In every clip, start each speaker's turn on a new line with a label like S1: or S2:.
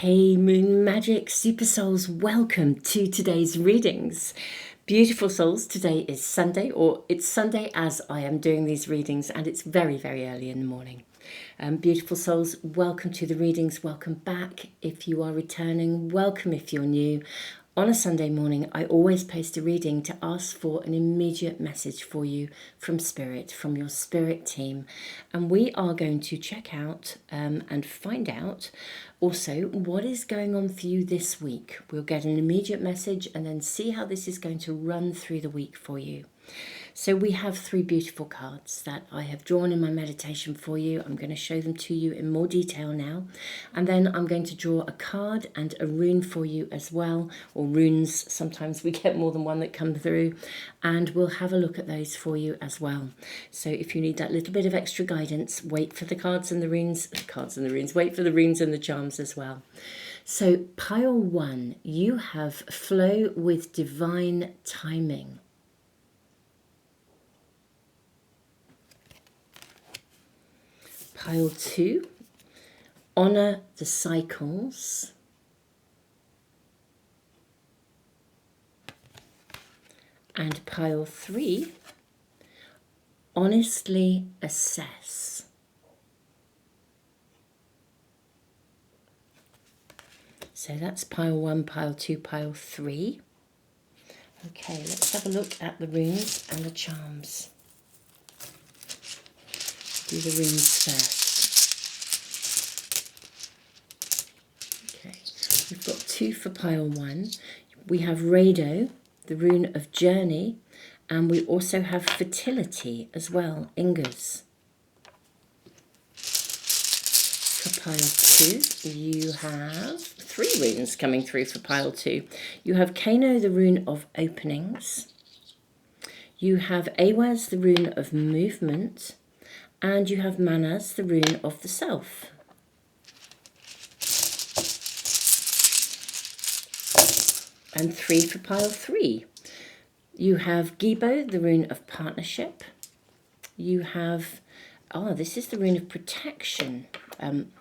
S1: Hey Moon Magic Super Souls, welcome to today's readings. Beautiful souls, today is Sunday, or it's Sunday as I am doing these readings, and it's very, very early in the morning. Beautiful souls, welcome to the readings, welcome back if you are returning, welcome if you're new. On a Sunday morning, I always post a reading to ask for an immediate message for you from Spirit, from your Spirit team. And we are going to check out and find out also what is going on for you this week. We'll get an immediate message and then see how this is going to run through the week for you. So we have three beautiful cards that I have drawn in my meditation for you. I'm going to show them to you in more detail now. And then I'm going to draw a card and a rune for you as well, or runes. Sometimes we get more than one that come through. And we'll have a look at those for you as well. So if you need that little bit of extra guidance, wait for the cards and the runes, wait for the runes and the charms as well. So pile one, you have flow with divine timing. Pile two, honour the cycles. And pile three, honestly assess. So that's pile one, pile two, pile three. Okay, let's have a look at the runes and the charms. Do the runes first. Okay, we've got two for pile one. We have Rado, the rune of journey, and we also have fertility as well, Ingas. For pile two, you have three runes coming through for pile two. You have Kano, the rune of openings. You have Awaz, the rune of movement. And you have Manas, the rune of the self. And three for pile three. You have Gibo, the rune of partnership. You have, this is the rune of protection. I'm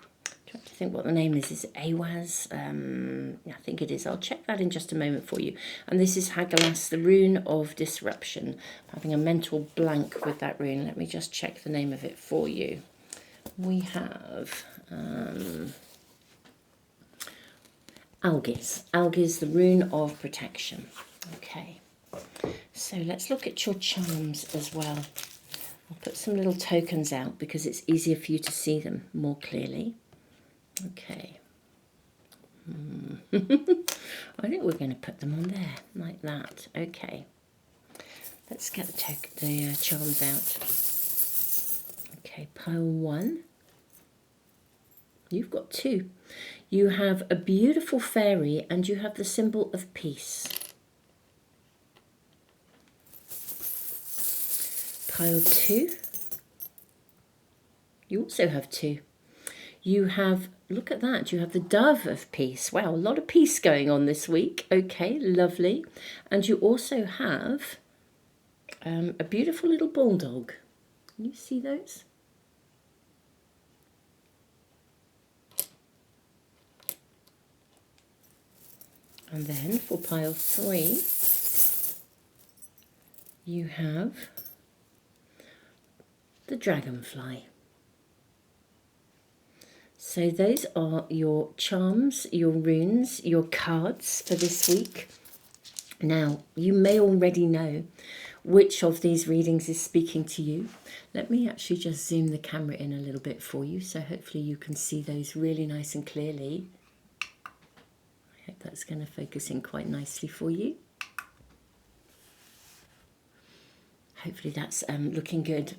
S1: trying to think what the name is. Is it Awaz? I think it is. I'll check that in just a moment for you. And this is Hagalas, the rune of disruption. I'm having a mental blank with that rune. Let me just check the name of it for you. We have Algiz. Algiz, the rune of protection. Okay. So let's look at your charms as well. I'll put some little tokens out because it's easier for you to see them more clearly. Okay. I think we're going to put them on there, like that. Okay. Let's get the charms out. Okay, pile one. You've got two. You have a beautiful fairy and you have the symbol of peace. Pile two. You also have two. You have, look at that, you have the dove of peace. Wow, a lot of peace going on this week. Okay, lovely. And you also have a beautiful little bulldog. Can you see those? And then for pile three, you have the dragonfly. So those are your charms, your runes, your cards for this week. Now, you may already know which of these readings is speaking to you. Let me actually just zoom the camera in a little bit for you, so hopefully you can see those really nice and clearly. I hope that's going to focus in quite nicely for you. Hopefully that's looking good.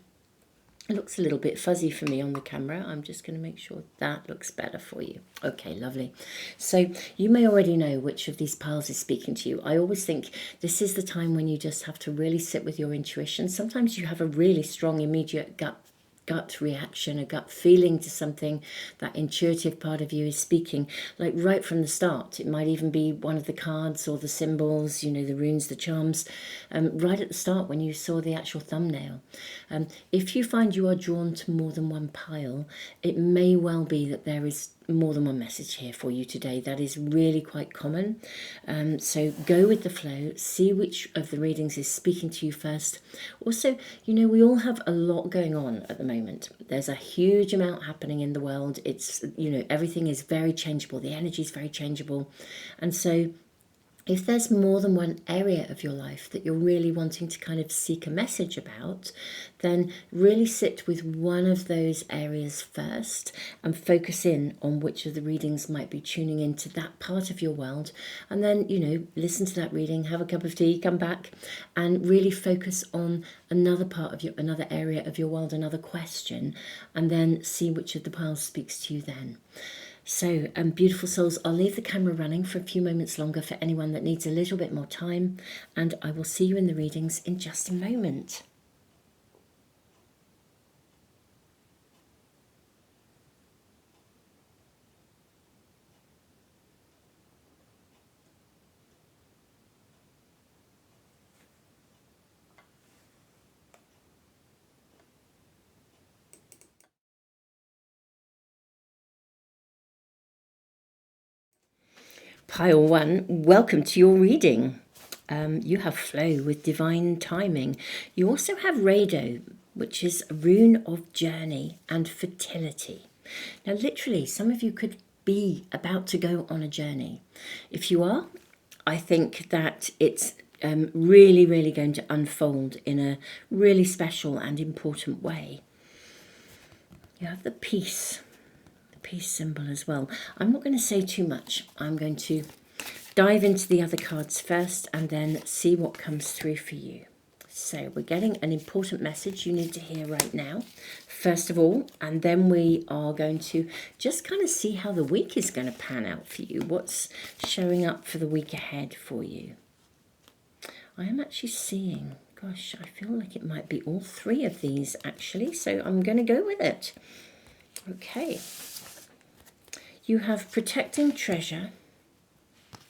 S1: It looks a little bit fuzzy for me on the camera. I'm just going to make sure that looks better for you. Okay, lovely. So you may already know which of these piles is speaking to you. I always think this is the time when you just have to really sit with your intuition. Sometimes you have a really strong immediate gut reaction, a gut feeling to something. That intuitive part of you is speaking, like right from the start. It might even be one of the cards or the symbols, you know, the runes, the charms, right at the start when you saw the actual thumbnail. If you find you are drawn to more than one pile, it may well be that there is more than one message here for you today. That is really quite common. So go with the flow, see which of the readings is speaking to you first. Also, we all have a lot going on at the moment. There's a huge amount happening in the world. It's, everything is very changeable. The energy is very changeable. And so if there's more than one area of your life that you're really wanting to kind of seek a message about, then really sit with one of those areas first and focus in on which of the readings might be tuning into that part of your world. And then, listen to that reading, have a cup of tea, come back and really focus on another part of another area of your world, another question, and then see which of the piles speaks to you then. So, beautiful souls, I'll leave the camera running for a few moments longer for anyone that needs a little bit more time, and I will see you in the readings in just a moment. Pile 1, welcome to your reading. You have flow with divine timing. You also have Rado, which is a rune of journey and fertility. Now, literally, some of you could be about to go on a journey. If you are, I think that it's really, really going to unfold in a really special and important way. You have the peace symbol as well. I'm not going to say too much. I'm going to dive into the other cards first and then see what comes through for you. So we're getting an important message you need to hear right now, first of all, and then we are going to just kind of see how the week is going to pan out for you. What's showing up for the week ahead for you? I am actually seeing, gosh, I feel like it might be all three of these actually, so I'm going to go with it. Okay. You have protecting treasure,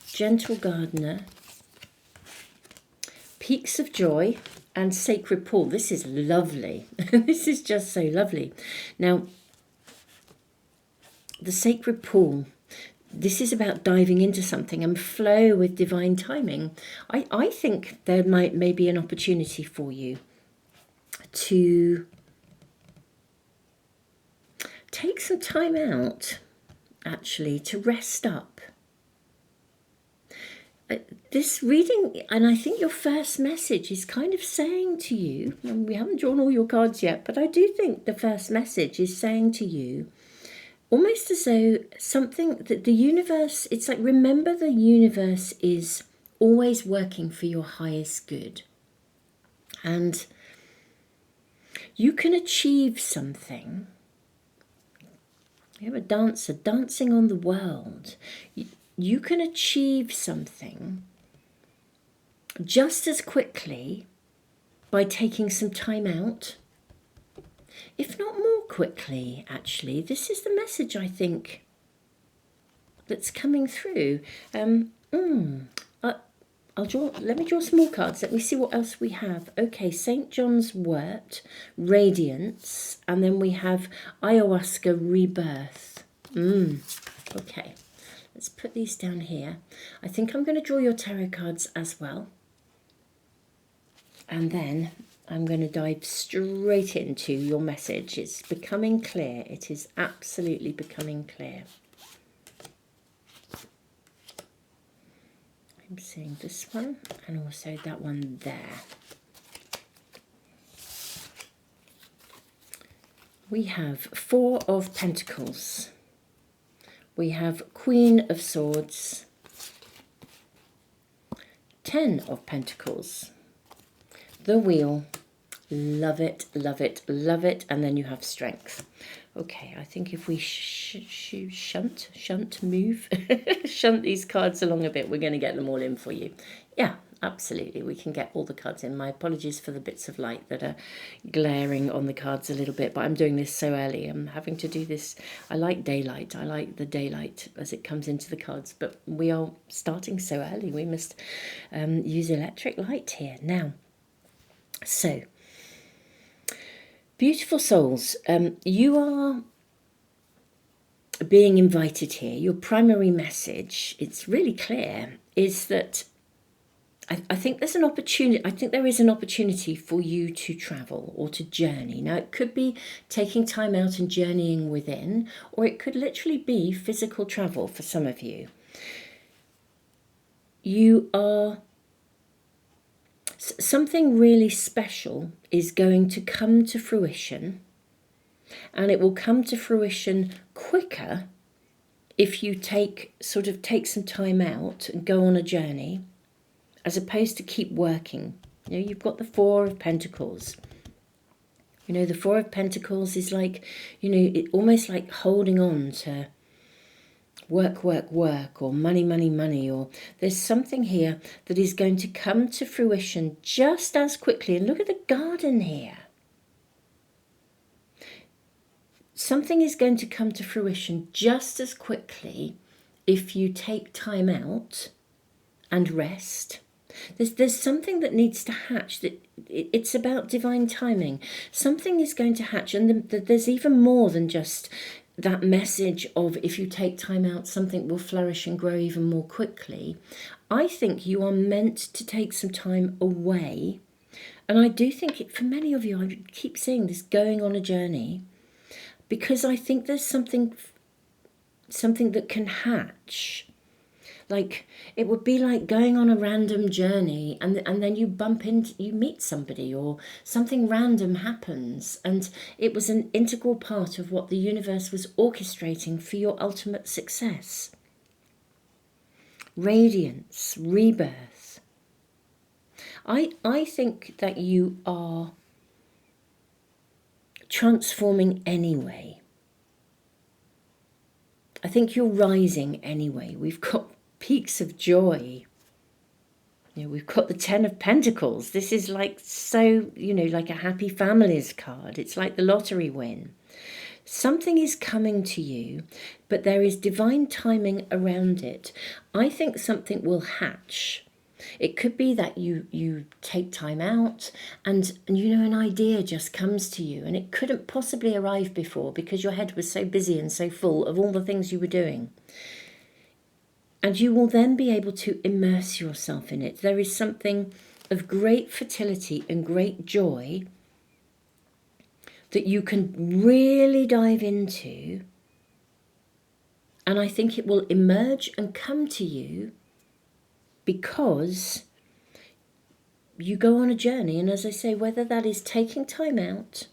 S1: gentle gardener, peaks of joy, and sacred pool. This is lovely. This is just so lovely. Now, the sacred pool, this is about diving into something and flow with divine timing. I think there may be an opportunity for you to take some time out, actually, to rest up. This reading, and I think your first message is kind of saying to you, and we haven't drawn all your cards yet, but I do think the first message is saying to you, almost as though something that the universe, it's like, remember, the universe is always working for your highest good. And you can achieve something. You have a dancer dancing on the world. You can achieve something just as quickly by taking some time out, if not more quickly, actually. This is the message, I think, that's coming through. Let me draw some more cards. Let me see what else we have. Okay, St. John's Wort, Radiance, and then we have Ayahuasca Rebirth. Okay. Let's put these down here. I think I'm going to draw your tarot cards as well. And then I'm going to dive straight into your message. It's becoming clear. It is absolutely becoming clear. I'm seeing this one and also that one there. We have Four of Pentacles. We have Queen of Swords, 10 of Pentacles, the Wheel, love it, love it, love it, and then you have Strength. Okay, I think if we shunt these cards along a bit, we're going to get them all in for you. Yeah, absolutely, we can get all the cards in. My apologies for the bits of light that are glaring on the cards a little bit, but I'm doing this so early. I'm having to do this. I like daylight. I like the daylight as it comes into the cards, but we are starting so early. We must use electric light here now. So, beautiful souls, you are being invited here, your primary message, it's really clear, is that I think there's an opportunity. I think there is an opportunity for you to travel or to journey. Now, it could be taking time out and journeying within, or it could literally be physical travel for some of you. Something really special is going to come to fruition, and it will come to fruition quicker if you take some time out and go on a journey, as opposed to keep working. You've got the Four of Pentacles. The Four of Pentacles is like, almost like holding on to work, or money, or there's something here that is going to come to fruition just as quickly. And look at the garden here. Something is going to come to fruition just as quickly if you take time out and rest. There's something that needs to hatch. That it's about divine timing. Something is going to hatch, and there's even more than just that message of if you take time out, something will flourish and grow even more quickly. I think you are meant to take some time away, and I do think for many of you, I keep seeing this going on a journey, because I think there's something that can hatch. Like, it would be like going on a random journey and then you meet somebody, or something random happens, and it was an integral part of what the universe was orchestrating for your ultimate success. Radiance, rebirth. I think that you are transforming anyway. I think you're rising anyway. We've got peaks of joy. We've got the Ten of Pentacles. This is like like a happy families card. It's like the lottery win. Something is coming to you, but there is divine timing around it. I think something will hatch. It could be that you take time out and an idea just comes to you, and it couldn't possibly arrive before because your head was so busy and so full of all the things you were doing. And you will then be able to immerse yourself in it. There is something of great fertility and great joy that you can really dive into. And I think it will emerge and come to you because you go on a journey. And as I say, whether that is taking time out,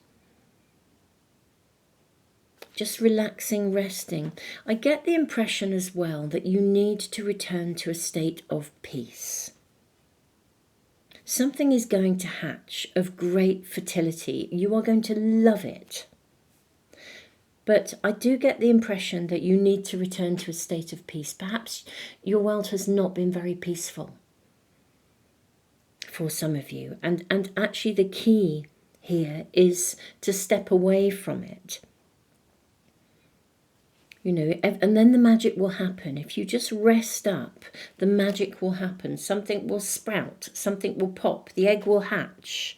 S1: just relaxing, resting. I get the impression as well that you need to return to a state of peace. Something is going to hatch of great fertility. You are going to love it. But I do get the impression that you need to return to a state of peace. Perhaps your world has not been very peaceful for some of you. And actually the key here is to step away from it. And then the magic will happen. If you just rest up, the magic will happen. Something will sprout, something will pop, the egg will hatch.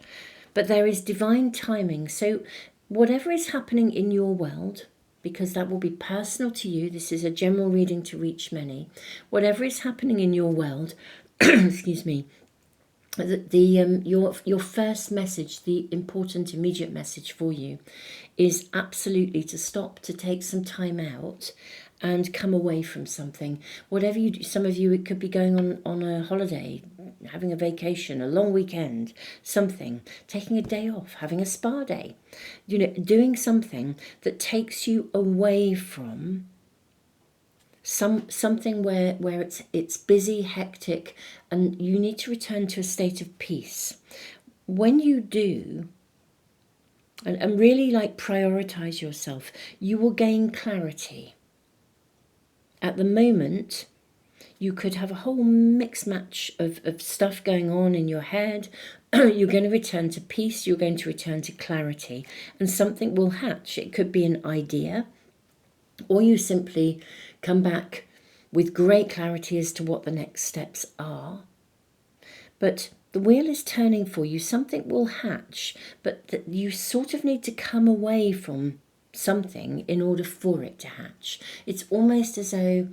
S1: But there is divine timing. So whatever is happening in your world, because that will be personal to you, this is a general reading to reach many. Whatever is happening in your world, excuse me, your first message, the important immediate message for you, is absolutely to stop, to take some time out and come away from something. Whatever you do, some of you, it could be going on a holiday, having a vacation, a long weekend, something, taking a day off, having a spa day, doing something that takes you away from something where it's busy, hectic, and you need to return to a state of peace. When you do, and really prioritize yourself, you will gain clarity. At the moment, you could have a whole mix match of stuff going on in your head. You're going to return to peace, you're going to return to clarity, and something will hatch. It could be an idea, or you simply come back with great clarity as to what the next steps are. But the wheel is turning for you. Something will hatch, but you sort of need to come away from something in order for it to hatch. It's almost as though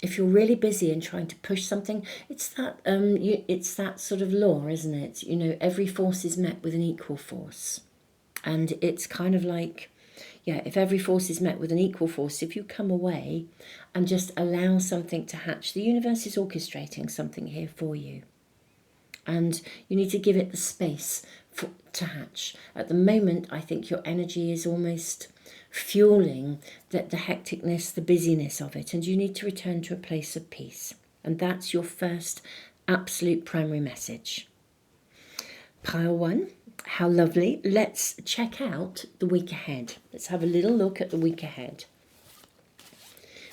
S1: if you're really busy and trying to push something, it's that sort of law, isn't it? You know, every force is met with an equal force. And it's kind of like, yeah, if every force is met with an equal force, if you come away and just allow something to hatch, the universe is orchestrating something here for you. And you need to give it the space to hatch. At the moment, I think your energy is almost fueling the hecticness, the busyness of it, and you need to return to a place of peace. And that's your first absolute primary message. Pile 1, how lovely. Let's check out the week ahead. Let's have a little look at the week ahead.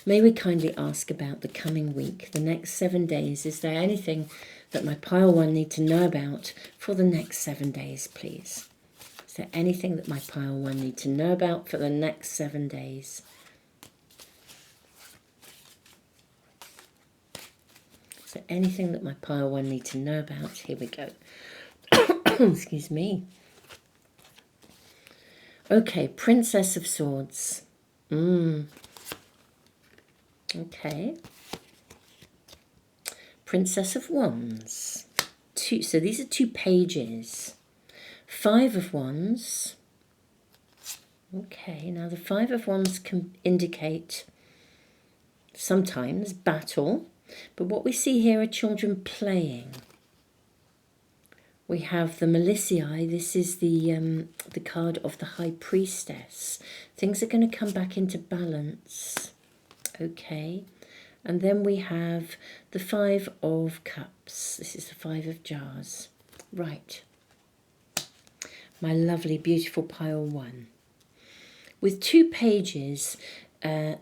S1: May we kindly ask about the coming week, the next 7 days. Is there anything that my pile 1 need to know about for the next 7 days, please? Is there anything that my pile 1 need to know about for the next 7 days? Is there anything that my pile 1 need to know about? Here we go. Excuse me. Okay, Princess of Swords. Okay. Princess of Wands. So these are 2 pages. 5 of Wands. Okay, now the 5 of Wands can indicate sometimes battle, but what we see here are children playing. We have the Malicia. This is the card of the High Priestess. Things are going to come back into balance. Okay. And then we have the 5 of Cups. This is the 5 of Jars. Right. My lovely, beautiful pile 1. With 2 pages, I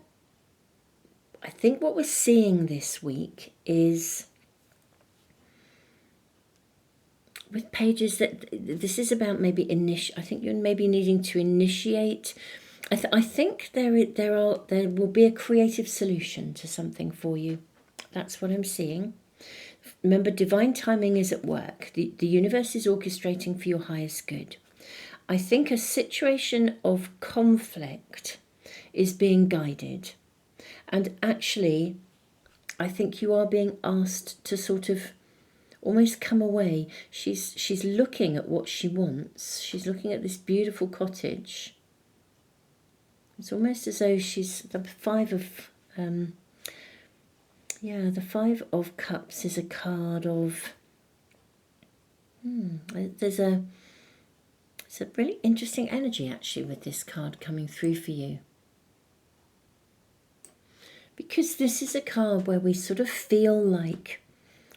S1: think what we're seeing this week is, with pages, that this is about maybe I think you're maybe needing to initiate. I think there will be a creative solution to something for you. That's what I'm seeing. Remember, divine timing is at work. The universe is orchestrating for your highest good. I think a situation of conflict is being guided. And actually, I think you are being asked to sort of almost come away. She's looking at what she wants. She's looking at this beautiful cottage. It's almost as though she's the 5 of the 5 of Cups is a card of it's a really interesting energy actually with this card coming through for you. Because this is a card where we sort of feel like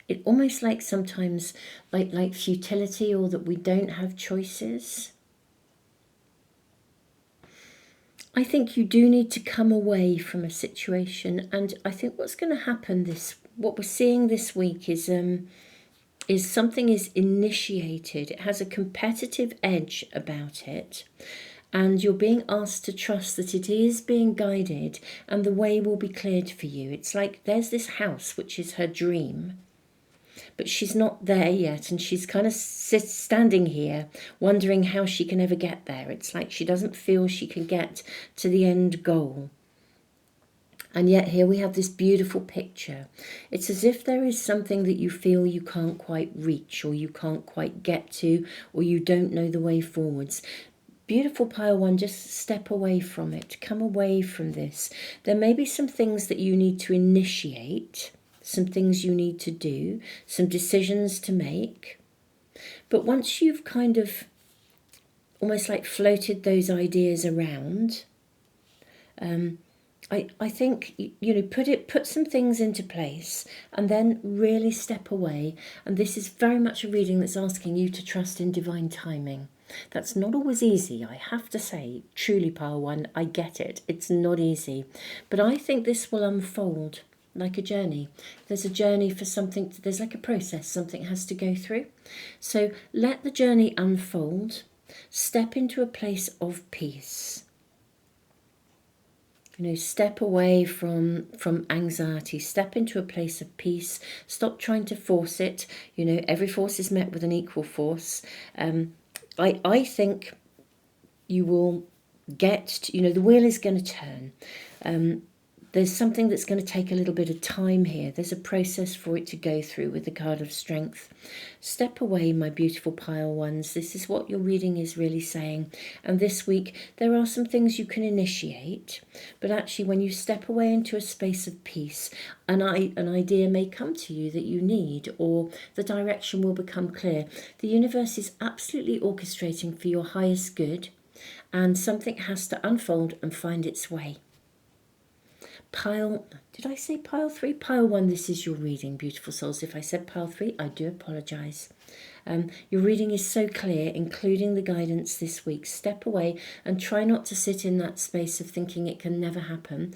S1: it, almost like sometimes like futility, or that we don't have choices. I think you do need to come away from a situation, and I think what's going to happen what we're seeing this week is something is initiated. It has a competitive edge about it, and you're being asked to trust that it is being guided and the way will be cleared for you. It's like there's this house which is her dream, but she's not there yet, and she's kind of standing here wondering how she can ever get there. It's like she doesn't feel she can get to the end goal. And yet here we have this beautiful picture. It's as if there is something that you feel you can't quite reach, or you can't quite get to, or you don't know the way forwards. Beautiful pile 1, just step away from it. Come away from this. There may be some things that you need to initiate, some things you need to do, some decisions to make. But once you've kind of almost like floated those ideas around, I think, put some things into place and then really step away. And this is very much a reading that's asking you to trust in divine timing. That's not always easy, I have to say. Truly, pile 1, I get it. It's not easy. But I think this will unfold like a journey. There's a journey for something, there's like a process something has to go through. So let the journey unfold. Step into a place of peace. Step away from anxiety. Step into a place of peace. Stop trying to force it. Every force is met with an equal force. I think you will the wheel is going to turn. There's something that's going to take a little bit of time here. There's a process for it to go through with the card of strength. Step away, my beautiful pile ones. This is what your reading is really saying. And this week, there are some things you can initiate. But actually, when you step away into a space of peace, an idea may come to you that you need, or the direction will become clear. The universe is absolutely orchestrating for your highest good, and something has to unfold and find its way. Did I say pile 3? Pile 1, this is your reading, beautiful souls. If I said pile 3, I do apologise. Your reading is so clear, including the guidance this week. Step away and try not to sit in that space of thinking it can never happen.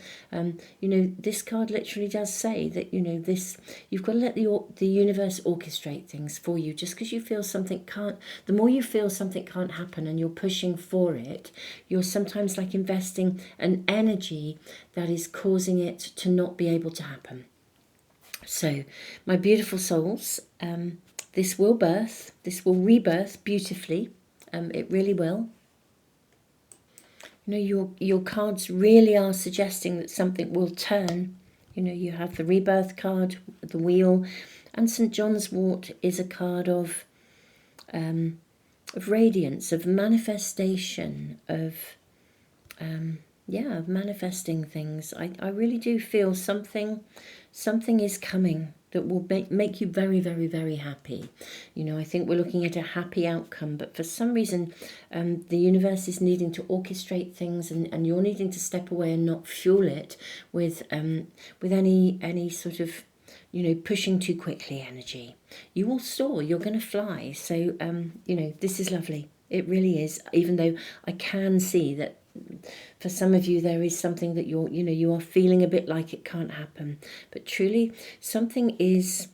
S1: This card literally does say that, you've got to let the universe orchestrate things for you. Just because you feel something can't, the more you feel something can't happen and you're pushing for it, you're sometimes like investing an energy that is causing it to not be able to happen. So, my beautiful souls, this will rebirth beautifully. It really will. Your cards really are suggesting that something will turn. You have the rebirth card, the wheel, and St. John's wort is a card of radiance, of manifestation, of manifesting things. I really do feel something is coming that will make you very, very, very happy. I think we're looking at a happy outcome, but for some reason, the universe is needing to orchestrate things, and you're needing to step away and not fuel it with any sort of, pushing too quickly energy. You will soar, you're going to fly. So, this is lovely. It really is, even though I can see that for some of you there is something that you are feeling a bit like it can't happen, but truly something is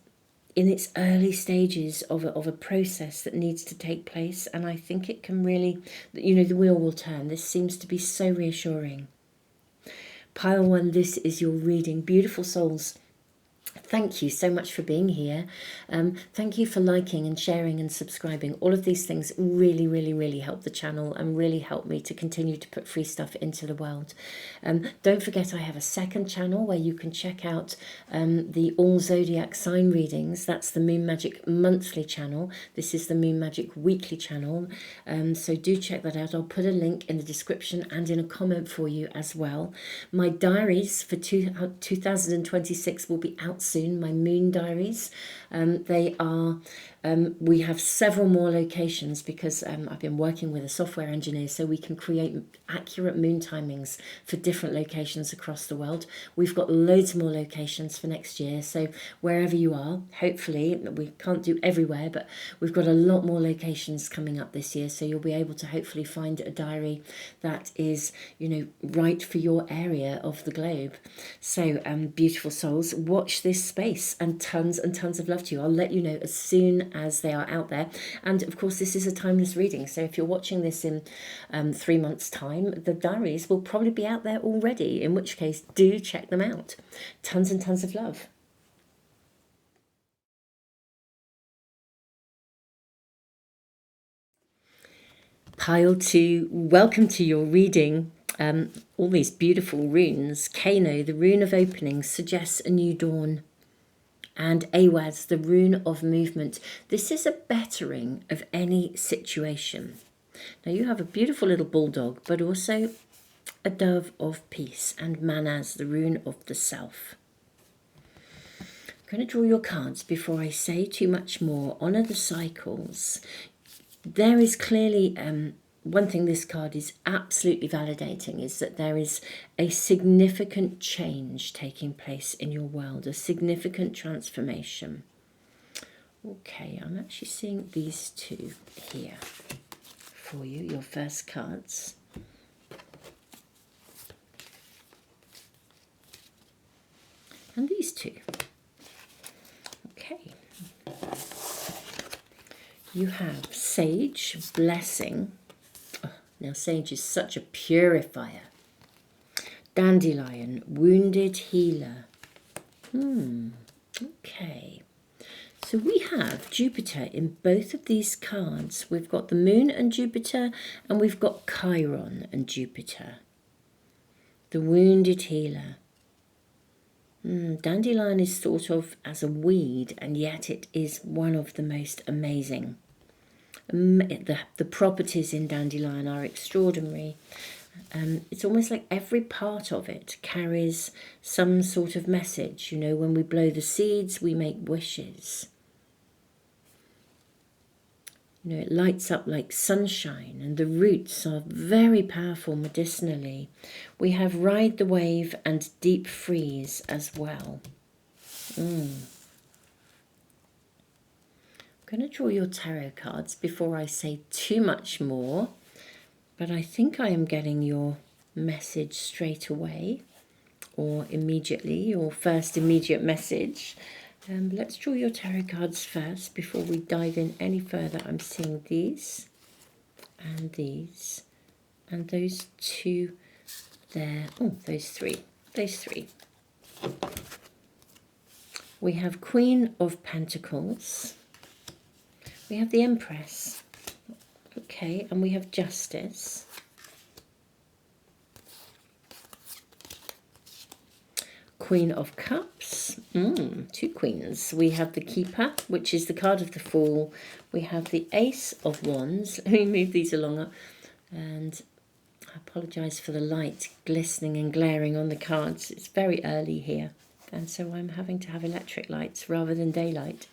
S1: in its early stages of a process that needs to take place, and I think it can really, the wheel will turn. This seems to be so reassuring. Pile 1, this is your reading, beautiful souls. Thank you so much for being here. Thank you for liking and sharing and subscribing. All of these things really, really, really help the channel and really help me to continue to put free stuff into the world. Don't forget, I have a second channel where you can check out the All Zodiac Sign readings. That's the Moon Magic monthly channel. This is the Moon Magic weekly channel. So do check that out. I'll put a link in the description and in a comment for you as well. My diaries for 2026 will be out soon. My moon diaries, they are we have several more locations because I've been working with a software engineer, so we can create accurate moon timings for different locations across the world. We've got loads more locations for next year, so wherever you are, hopefully, we can't do everywhere, but we've got a lot more locations coming up this year, so you'll be able to hopefully find a diary that is, right for your area of the globe. So, beautiful souls, watch this space, and tons of love to you. I'll let you know as soon as they are out there. And of course, this is a timeless reading, so if you're watching this in 3 months' time, the diaries will probably be out there already, in which case do check them out. Tons and tons of love. Pile 2, welcome to your reading. All these beautiful runes. Kano, the rune of opening, suggests a new dawn. And Awaz, the rune of movement. This is a bettering of any situation. Now you have a beautiful little bulldog, but also a dove of peace, and Manaz, the rune of the self. I'm going to draw your cards before I say too much more. Honor the cycles. There is clearly one thing this card is absolutely validating is that there is a significant change taking place in your world, a significant transformation. Okay, I'm actually seeing these two here for you, your first cards. And these two. Okay. You have Sage, Blessing. Oh, now, Sage is such a purifier. Dandelion, Wounded Healer. Okay. So we have Jupiter in both of these cards. We've got the Moon and Jupiter, and we've got Chiron and Jupiter. The wounded healer. Dandelion is thought of as a weed, and yet it is one of the most amazing. The properties in dandelion are extraordinary. It's almost like every part of it carries some sort of message. You know, when we blow the seeds, we make wishes. You know, it lights up like sunshine, and the roots are very powerful medicinally. We have Ride the Wave and Deep Freeze as well. I'm going to draw your tarot cards before I say too much more, but I think I am getting your message straight away, or immediately, your first immediate message. Let's draw your tarot cards first before we dive in any further. I'm seeing these and these and those two there. Oh, those three. Those three. We have Queen of Pentacles. We have the Empress. Okay, and we have Justice. Queen of Cups, two queens. We have the Keeper, which is the card of the Fool. We have the Ace of Wands. Let me move these along, and I apologise for the light glistening and glaring on the cards. It's very early here, and so I'm having to have electric lights rather than daylight.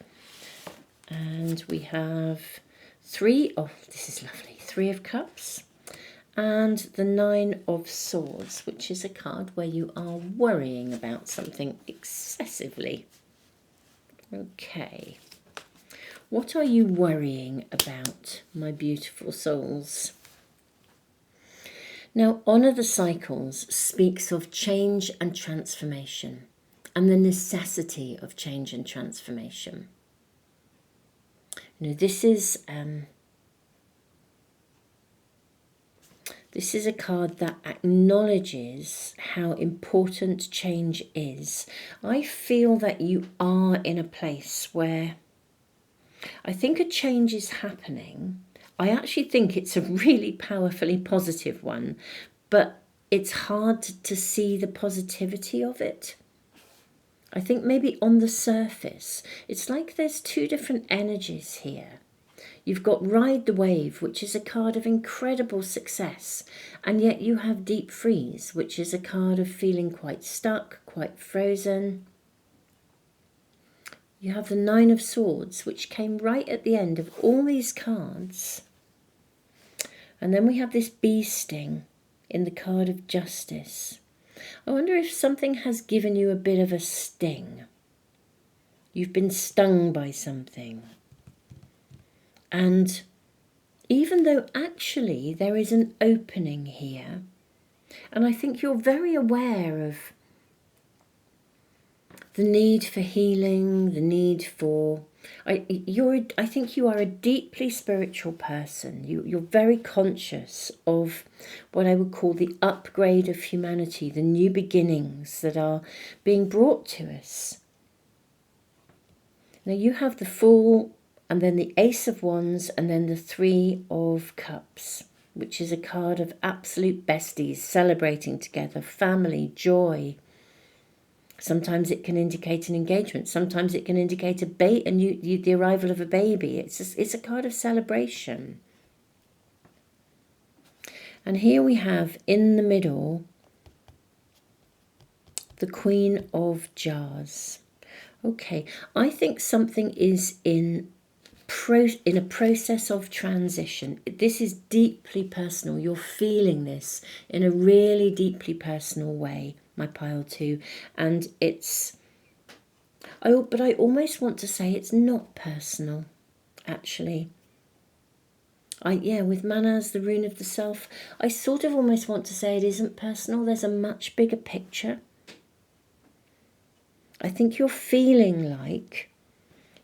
S1: And we have this is lovely, Three of Cups. And the Nine of Swords, which is a card where you are worrying about something excessively. Okay. What are you worrying about, my beautiful souls? Now, Honour the Cycles speaks of change and transformation and the necessity of change and transformation. You know, this is a card that acknowledges how important change is. I feel that you are in a place where I think a change is happening. I actually think it's a really powerfully positive one, but it's hard to see the positivity of it. I think maybe on the surface, it's like there's two different energies here. You've got Ride the Wave, which is a card of incredible success, and yet you have Deep Freeze, which is a card of feeling quite stuck, quite frozen. You have the Nine of Swords, which came right at the end of all these cards. And then we have this bee sting in the card of Justice. I wonder if something has given you a bit of a sting. You've been stung by something. And even though actually there is an opening here, and I think you're very aware of the need for healing, the need for... I think you are a deeply spiritual person. You're very conscious of what I would call the upgrade of humanity, the new beginnings that are being brought to us. Now you have the Fool, and then the Ace of Wands, and then the Three of Cups, which is a card of absolute besties, celebrating together, family, joy. Sometimes it can indicate an engagement. Sometimes it can indicate the arrival of a baby. It's a card of celebration. And here we have, in the middle, the Queen of Jars. Okay, I think something is in a process of transition. This is deeply personal. You're feeling this in a really deeply personal way, my pile 2. And it's... Oh, but I almost want to say it's not personal, actually. With Manas, the rune of the self, I sort of almost want to say it isn't personal. There's a much bigger picture. I think you're feeling like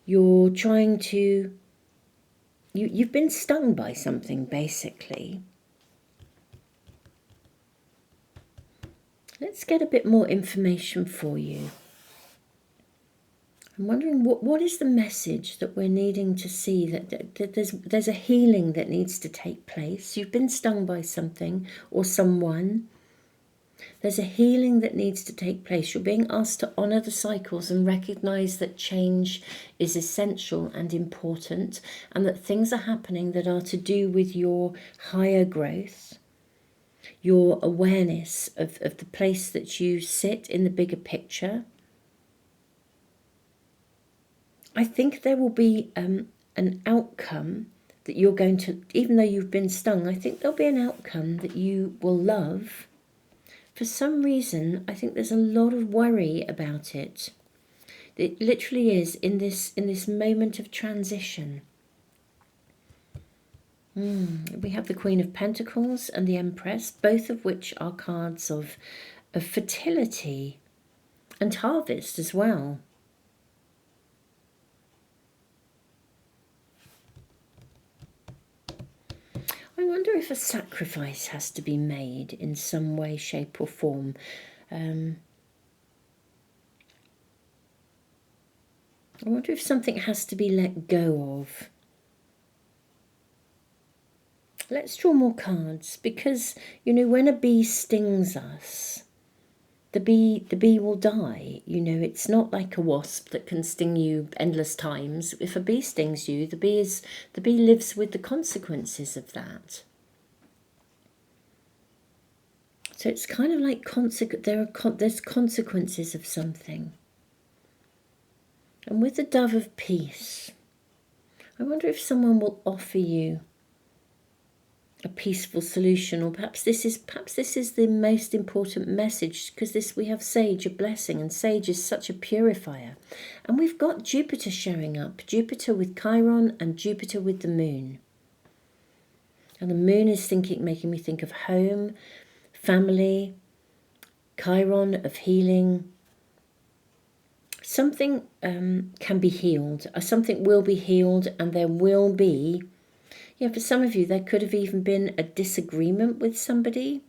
S1: you're trying to... You've been stung by something, basically. Let's get a bit more information for you. I'm wondering what is the message that we're needing to see, that there's a healing that needs to take place. You've been stung by something or someone. There's a healing that needs to take place. You're being asked to honour the cycles and recognise that change is essential and important, and that things are happening that are to do with your higher growth, your awareness of the place that you sit in the bigger picture. I think there will be an outcome that you're going to, even though you've been stung, I think there'll be an outcome that you will love. For some reason, I think there's a lot of worry about it. It literally is in this moment of transition. We have the Queen of Pentacles and the Empress, both of which are cards of fertility and harvest as well. I wonder if a sacrifice has to be made in some way, shape or form. I wonder if something has to be let go of. Let's draw more cards, because, you know, when a bee stings us, the bee will die. You know, it's not like a wasp that can sting you endless times. If a bee stings you, the bee lives with the consequences of that. So it's kind of like there's consequences of something. And with the Dove of Peace, I wonder if someone will offer you a peaceful solution, or perhaps this is the most important message, because we have Sage, a blessing, and Sage is such a purifier. And we've got Jupiter showing up, Jupiter with Chiron and Jupiter with the Moon. And the Moon is making me think of home, family, Chiron of healing. Something can be healed, something will be healed, and there will be, for some of you, there could have even been a disagreement with somebody.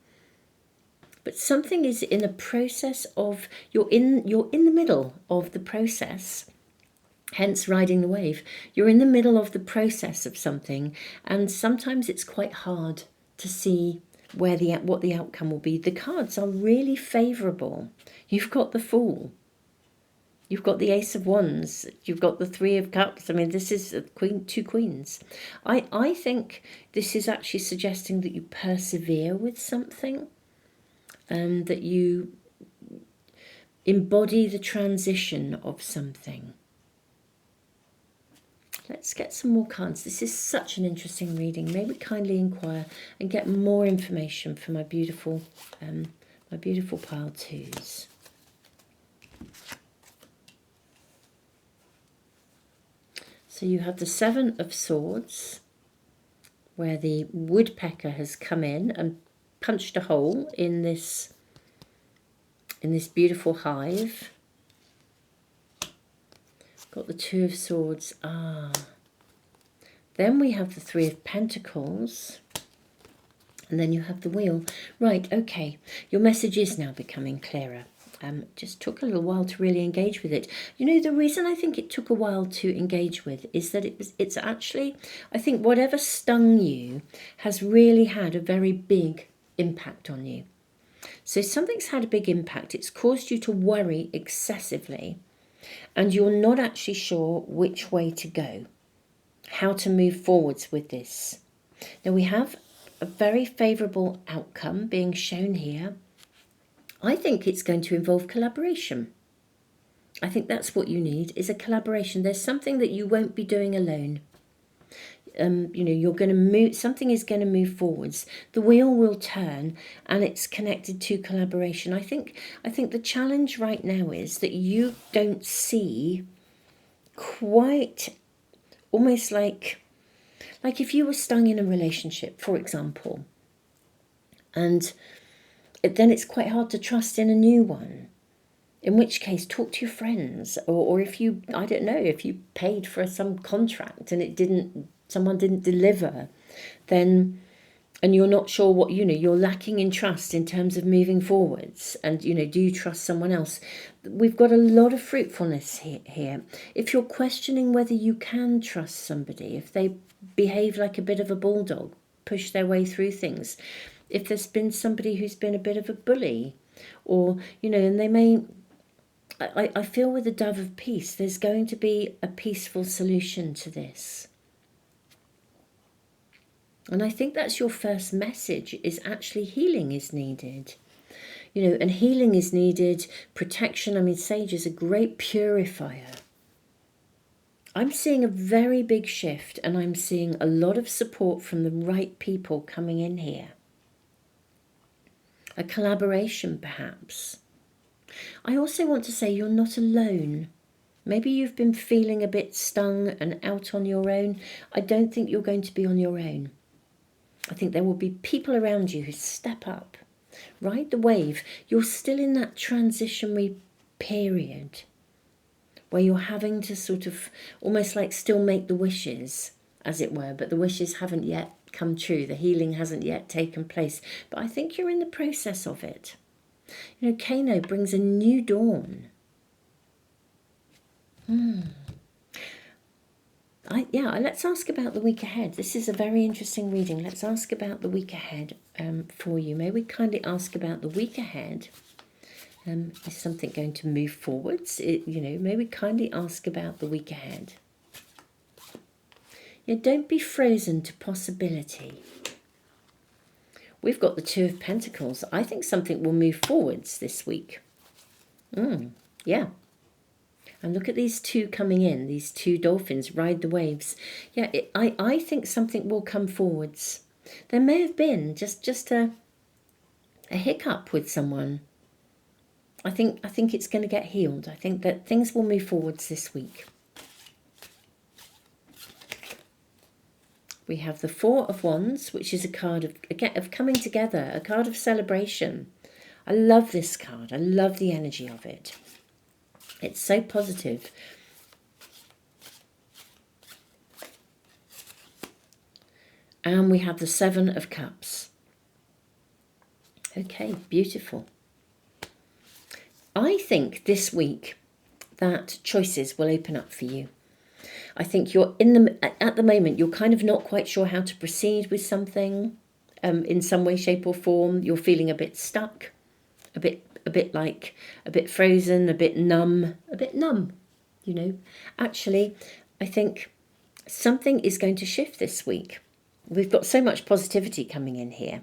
S1: But something is in a process of, you're in the middle of the process, hence riding the wave. You're in the middle of the process of something, and sometimes it's quite hard to see what the outcome will be. The cards are really favourable. You've got the Fool. You've got the Ace of Wands. You've got the Three of Cups. I mean, this is two queens. I think this is actually suggesting that you persevere with something, and that you embody the transition of something. Let's get some more cards. This is such an interesting reading. May we kindly inquire and get more information from my beautiful pile twos. So you have the Seven of Swords, where the woodpecker has come in and punched a hole in this beautiful hive. Got the Two of Swords. Then we have the Three of Pentacles. And then you have the Wheel. Right, okay. Your message is now becoming clearer. Just took a little while to really engage with it. You know, the reason I think it took a while to engage with is that it's actually, I think whatever stung you has really had a very big impact on you. So something's had a big impact. It's caused you to worry excessively, and you're not actually sure which way to go, how to move forwards with this. Now we have a very favourable outcome being shown here. I think it's going to involve collaboration. I think that's what you need, is a collaboration. There's something that you won't be doing alone. You're going to move, something is going to move forwards. The wheel will turn, and it's connected to collaboration. I think the challenge right now is that you don't see quite, almost like if you were stung in a relationship, for example, and then it's quite hard to trust in a new one. In which case, talk to your friends, or if you, I don't know, if you paid for some contract and someone didn't deliver, then and you're not sure what, you're lacking in trust in terms of moving forwards, and do you trust someone else? We've got a lot of fruitfulness here. If you're questioning whether you can trust somebody, if they behave like a bit of a bulldog, push their way through things, if there's been somebody who's been a bit of a bully, or and they may, I feel with the dove of peace, there's going to be a peaceful solution to this. And I think that's your first message, is actually healing is needed. And healing is needed, protection. I mean, sage is a great purifier. I'm seeing a very big shift, and I'm seeing a lot of support from the right people coming in here. A collaboration, perhaps. I also want to say you're not alone. Maybe you've been feeling a bit stung and out on your own. I don't think you're going to be on your own. I think there will be people around you who step up, ride the wave. You're still in that transitionary period where you're having to sort of almost like still make the wishes, as it were, but the wishes haven't yet come true. The healing hasn't yet taken place. But I think you're in the process of it. Kano brings a new dawn. Let's ask about the week ahead. This is a very interesting reading. Let's ask about the week ahead for you. May we kindly ask about the week ahead? Is something going to move forwards? May we kindly ask about the week ahead? Don't be frozen to possibility. We've got the Two of Pentacles. I think something will move forwards this week. Yeah. And look at these two coming in, these two dolphins, ride the waves. Yeah, I think something will come forwards. There may have been just a hiccup with someone. I think it's going to get healed. I think that things will move forwards this week. We have the Four of Wands, which is a card of coming together, a card of celebration. I love this card. I love the energy of it. It's so positive. And we have the Seven of Cups. Okay, beautiful. I think this week that choices will open up for you. I think you're at the moment, you're kind of not quite sure how to proceed with something in some way, shape or form. You're feeling a bit stuck, a bit frozen, a bit numb. Actually, I think something is going to shift this week. We've got so much positivity coming in here.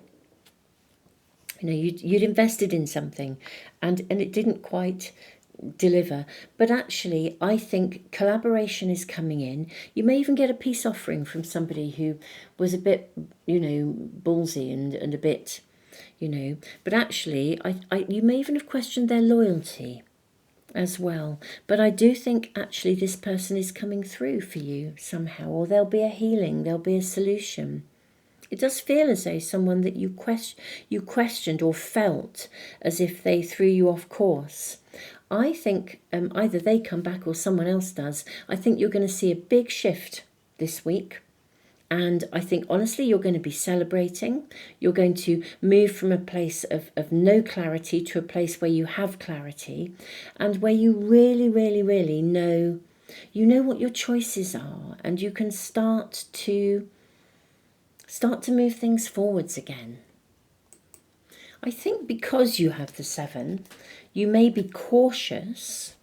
S1: You'd invested in something and it didn't quite deliver. But actually, I think collaboration is coming in. You may even get a peace offering from somebody who was a bit, ballsy and a bit, But actually, you may even have questioned their loyalty as well. But I do think actually this person is coming through for you somehow, or there'll be a healing, there'll be a solution. It does feel as though someone that you questioned or felt as if they threw you off course. I think either they come back or someone else does. I think you're going to see a big shift this week. And I think, honestly, you're going to be celebrating. You're going to move from a place of no clarity to a place where you have clarity and where you really, really, really know, what your choices are, and you can start to move things forwards again. I think because you have the Seven, you may be cautious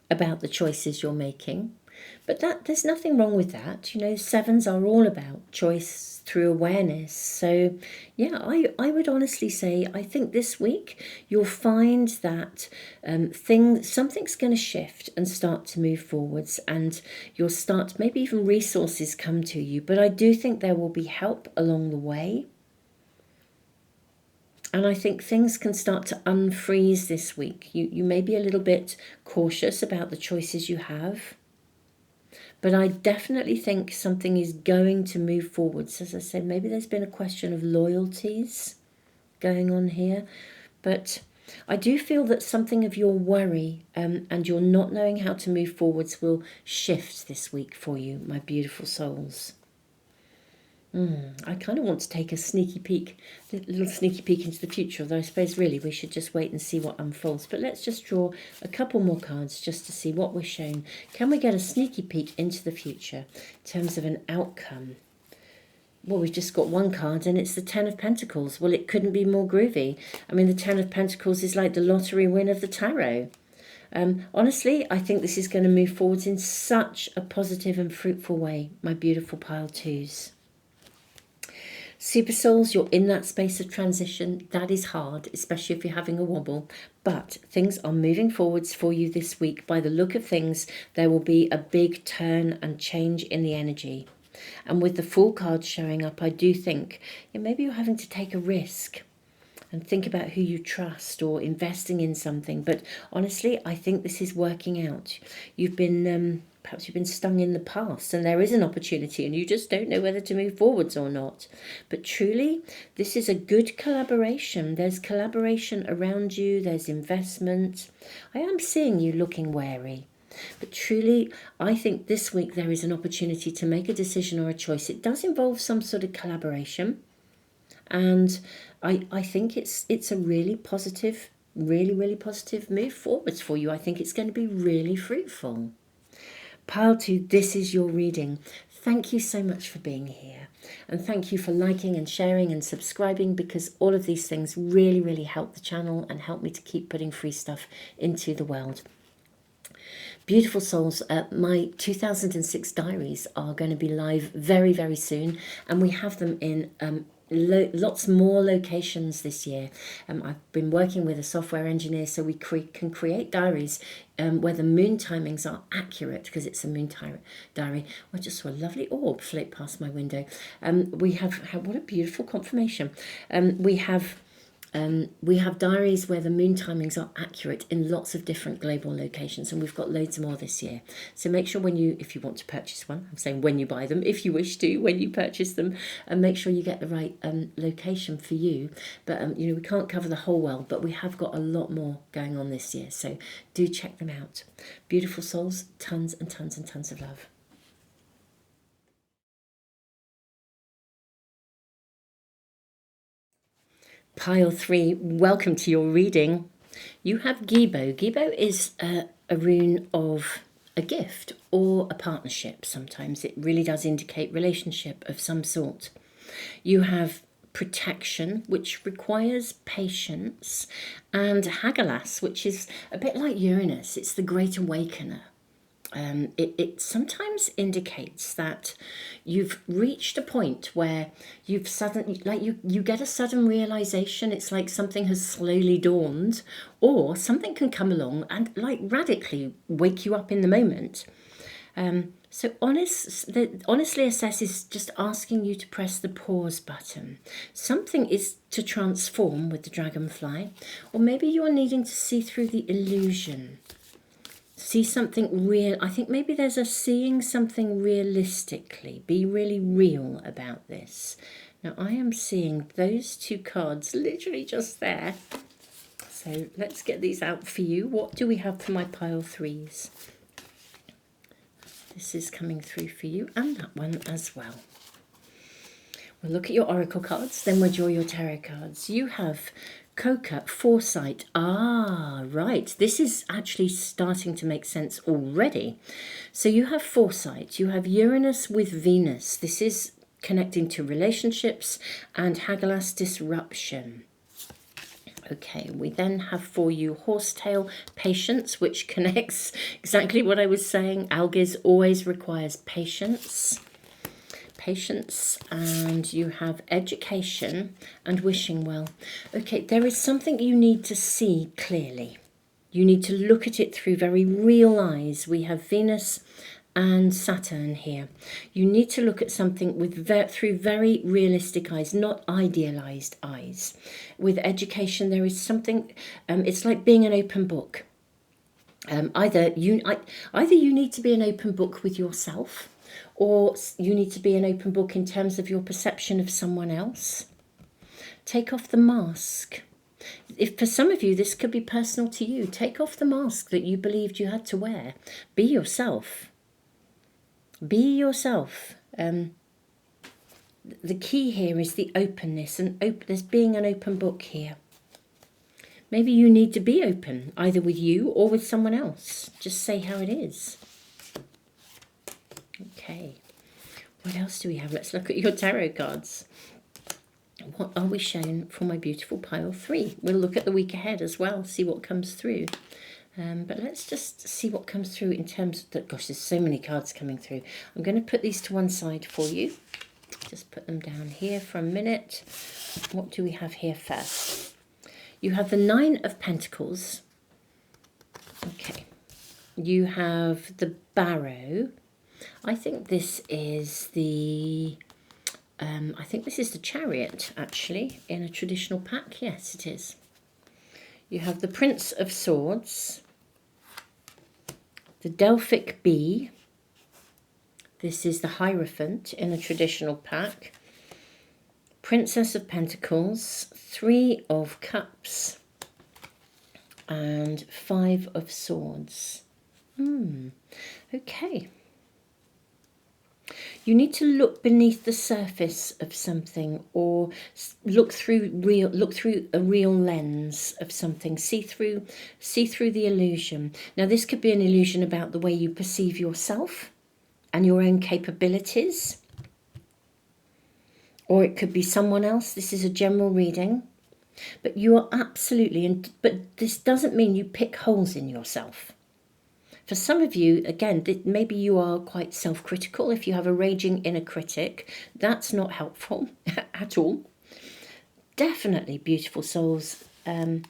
S1: about the choices you're making, but there's nothing wrong with that. Sevens are all about choice through awareness. So yeah, I would honestly say I think this week you'll find that something's going to shift and start to move forwards, and you'll start, maybe even resources come to you, but I do think there will be help along the way. And I think things can start to unfreeze this week. You may be a little bit cautious about the choices you have, but I definitely think something is going to move forwards. As I said, maybe there's been a question of loyalties going on here, but I do feel that something of your worry and your not knowing how to move forwards will shift this week for you, my beautiful souls. I kind of want to take a little sneaky peek into the future, although I suppose really we should just wait and see what unfolds. But let's just draw a couple more cards just to see what we're shown. Can we get a sneaky peek into the future in terms of an outcome? Well, we've just got one card and it's the Ten of Pentacles. Well, it couldn't be more groovy. I mean, the Ten of Pentacles is like the lottery win of the tarot. Honestly, I think this is going to move forwards in such a positive and fruitful way, my beautiful pile twos. Super souls, you're in that space of transition. That is hard, especially if you're having a wobble. But things are moving forwards for you this week. By the look of things, there will be a big turn and change in the energy. And with the Fool card showing up, I do think maybe you're having to take a risk and think about who you trust or investing in something. But honestly, I think this is working out. You've been perhaps you've been stung in the past and there is an opportunity and you just don't know whether to move forwards or not. But truly, this is a good collaboration. There's collaboration around you. There's investment. I am seeing you looking wary. But truly, I think this week there is an opportunity to make a decision or a choice. It does involve some sort of collaboration. And I think it's a really positive, really positive move forwards for you. I think it's going to be really fruitful. Pile 2, this is your reading. Thank you so much for being here. And thank you for liking and sharing and subscribing, because all of these things really help the channel and help me to keep putting free stuff into the world. Beautiful souls, my 2006 diaries are going to be live very soon, and we have them in lots more locations this year. I've been working with a software engineer so we can create diaries where the moon timings are accurate, because it's a moon diary. I just saw a lovely orb float past my window. We have what a beautiful confirmation. We have diaries where the moon timings are accurate in lots of different global locations, and we've got loads more this year. So make sure if you want to purchase one, I'm saying when you buy them, if you wish to, when you purchase them, and make sure you get the right location for you. But we can't cover the whole world, but we have got a lot more going on this year. So do check them out. Beautiful souls, tons and tons and tons of love. Pile 3, welcome to your reading. You have Gibo. Gibo is a rune of a gift or a partnership. Sometimes it really does indicate relationship of some sort. You have protection, which requires patience, and Hagalaz, which is a bit like Uranus. It's the great awakener. It sometimes indicates that you've reached a point where you've suddenly, you get a sudden realization. It's like something has slowly dawned, or something can come along and radically wake you up in the moment. So honestly assess is just asking you to press the pause button. Something is to transform with the dragonfly, or maybe you're needing to see through the illusion. See something real. I think maybe there's a seeing something realistically. Be really real about this. Now I am seeing those two cards literally just there. So let's get these out for you. What do we have for my pile 3s? This is coming through for you, and that one as well. We'll look at your oracle cards, then we'll draw your tarot cards. You have Coca, foresight. Right. This is actually starting to make sense already. So you have foresight. You have Uranus with Venus. This is connecting to relationships, and Hagalaz, disruption. Okay, we then have for you horsetail, patience, which connects exactly what I was saying. Algiz always requires patience. And you have education and wishing well. Okay, there is something you need to see clearly. You need to look at it through very real eyes. We have Venus and Saturn here. You need to look at something through very realistic eyes, not idealized eyes. With education, there is something, it's like being an open book. Either you need to be an open book with yourself, or you need to be an open book in terms of your perception of someone else. Take off the mask. If for some of you this could be personal to you, take off the mask that you believed you had to wear. Be yourself. Be yourself. the key here is the openness, and there's being an open book here. Maybe you need to be open, either with you or with someone else. Just say how it is. Okay. What else do we have? Let's look at your tarot cards. What are we shown for my beautiful pile 3? We'll look at the week ahead as well, see what comes through. But let's just see what comes through in terms of that. Gosh, there's so many cards coming through. I'm going to put these to one side for you. Just put them down here for a minute. What do we have here first? You have the 9 of Pentacles. Okay. You have the Barrow. I think this is the Chariot, actually, in a traditional pack. Yes, it is. You have the Prince of Swords, the Delphic Bee. This is the Hierophant in a traditional pack. Princess of Pentacles, 3 of Cups, and 5 of Swords. Okay. You need to look beneath the surface of something, or look through a real lens of something. See through the illusion. Now, this could be an illusion about the way you perceive yourself and your own capabilities, or it could be someone else. This is a general reading, but you are absolutely. But this doesn't mean you pick holes in yourself. For some of you, again, maybe you are quite self-critical. If you have a raging inner critic, that's not helpful at all. Definitely, beautiful souls. Look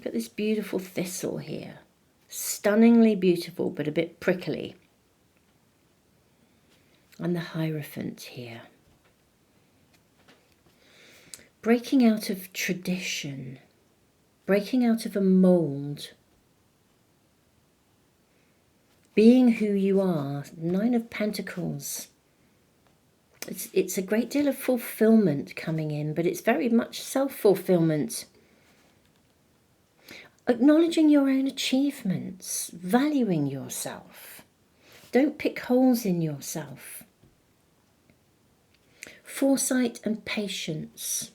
S1: at this beautiful thistle here. Stunningly beautiful, but a bit prickly. And the Hierophant here. Breaking out of tradition. Breaking out of a mould. Being who you are. 9 of Pentacles. It's a great deal of fulfillment coming in, but it's very much self-fulfillment. Acknowledging your own achievements, valuing yourself. Don't pick holes in yourself. Foresight and patience.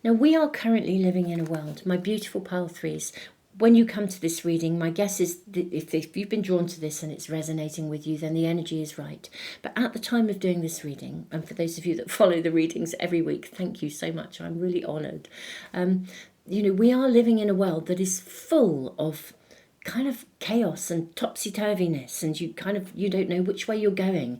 S1: Now, we are currently living in a world, my beautiful pile 3s, when you come to this reading, my guess is that if you've been drawn to this and it's resonating with you, then the energy is right. But at the time of doing this reading, and for those of you that follow the readings every week, thank you so much. I'm really honoured. We are living in a world that is full of kind of chaos and topsy-turviness, and you don't know which way you're going.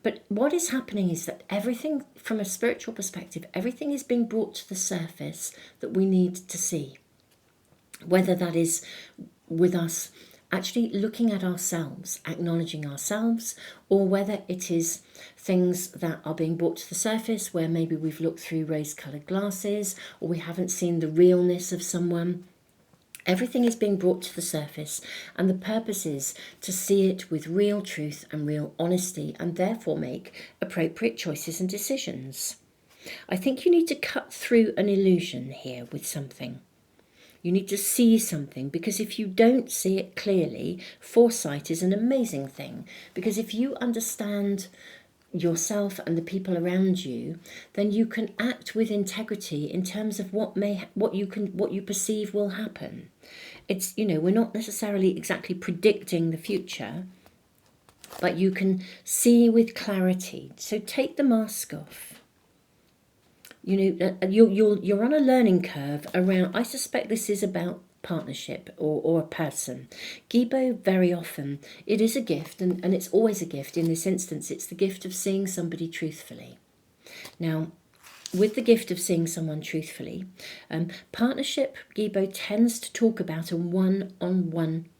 S1: But what is happening is that everything, from a spiritual perspective, everything is being brought to the surface that we need to see. Whether that is with us actually looking at ourselves, acknowledging ourselves, or whether it is things that are being brought to the surface where maybe we've looked through rose-coloured glasses, or we haven't seen the realness of someone. Everything is being brought to the surface, and the purpose is to see it with real truth and real honesty, and therefore make appropriate choices and decisions. I think you need to cut through an illusion here with something. You need to see something, because if you don't see it clearly, foresight is an amazing thing. Because if you understand yourself and the people around you, then you can act with integrity in terms of what you perceive will happen. It's, we're not necessarily exactly predicting the future, but you can see with clarity. So take the mask off. You're on a learning curve around, I suspect this is about partnership or a person. Gibo, very often, it is a gift, and it's always a gift. In this instance, it's the gift of seeing somebody truthfully. Now, with the gift of seeing someone truthfully, partnership, Gibo, tends to talk about a one-on-one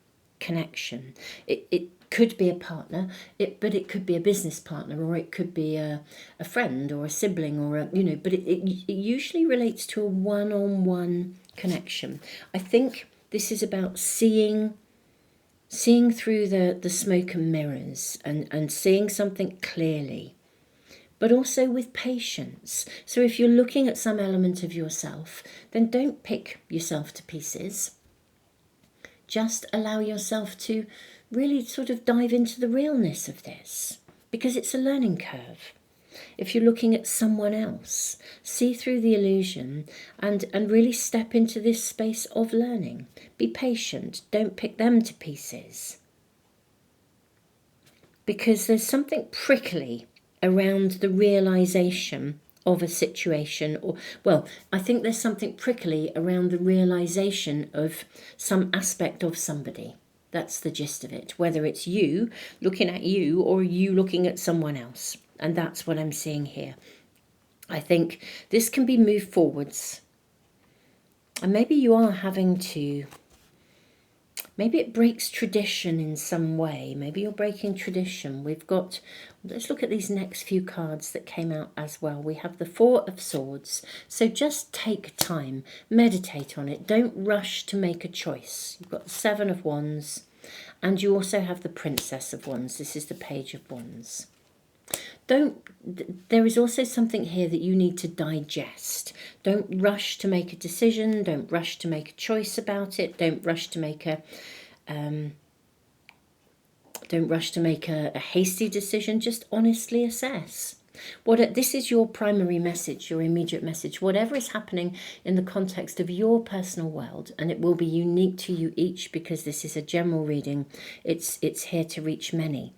S1: connection. It could be a partner, but it could be a business partner, or it could be a friend or a sibling, or but it usually relates to a one-on-one connection. I think this is about seeing through the smoke and mirrors, and seeing something clearly, but also with patience. So if you're looking at some element of yourself, then don't pick yourself to pieces. Just allow yourself to really sort of dive into the realness of this. because it's a learning curve. If you're looking at someone else, see through the illusion and really step into this space of learning. Be patient. Don't pick them to pieces. Because there's something prickly around the realization of a situation, or, well, I think there's something prickly around the realization of some aspect of somebody. That's the gist of it, whether it's you looking at you or you looking at someone else. And that's what I'm seeing here. I think this can be moved forwards. And maybe you are having to, maybe it breaks tradition in some way. Maybe you're breaking tradition. We've got, let's look at these next few cards that came out as well. We have the Four of Swords. So just take time, meditate on it. Don't rush to make a choice. You've got the Seven of Wands and you also have the Princess of Wands. This is the Page of Wands. There is also something here that you need to digest. Don't rush to make a decision. Don't rush to make a choice about it. Don't rush to make a hasty decision. Just honestly assess. This is your primary message, your immediate message. Whatever is happening in the context of your personal world, and it will be unique to you each because this is a general reading. It's here to reach many.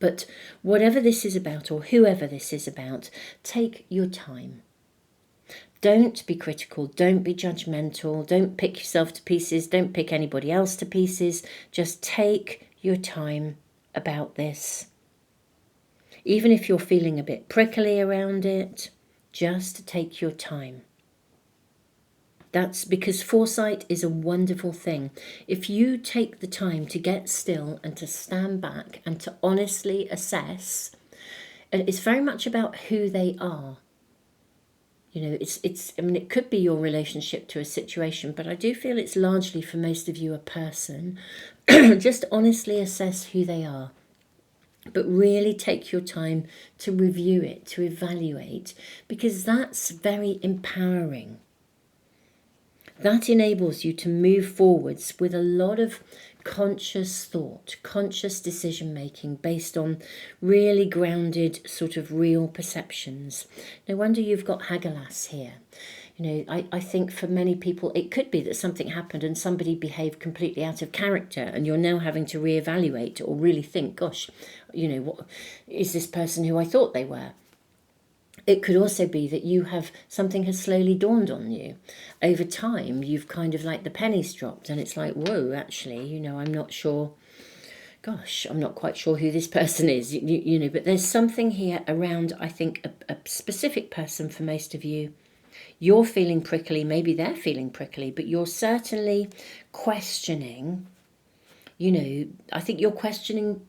S1: But whatever this is about, or whoever this is about, take your time. Don't be critical. Don't be judgmental. Don't pick yourself to pieces. Don't pick anybody else to pieces. Just take your time about this. Even if you're feeling a bit prickly around it, just take your time. That's because foresight is a wonderful thing. If you take the time to get still and to stand back and to honestly assess, and it's very much about who they are. You know, I mean, it could be your relationship to a situation, but I do feel it's largely for most of you a person. Just honestly assess who they are. But really take your time to review it, to evaluate, because that's very empowering. That enables you to move forwards with a lot of conscious thought, conscious decision making based on really grounded sort of real perceptions. No wonder you've got Hagalaz here. You know, I think for many people it could be that something happened and somebody behaved completely out of character and you're now having to reevaluate or really think, gosh, you know, what is this person who I thought they were? It could also be that something has slowly dawned on you. Over time, you've kind of like the pennies dropped and it's like, whoa, actually, you know, I'm not sure. Gosh, I'm not quite sure who this person is, you know, but there's something here around, I think, a specific person for most of you. You're feeling prickly, maybe they're feeling prickly, but you're certainly questioning, you know, I think you're questioning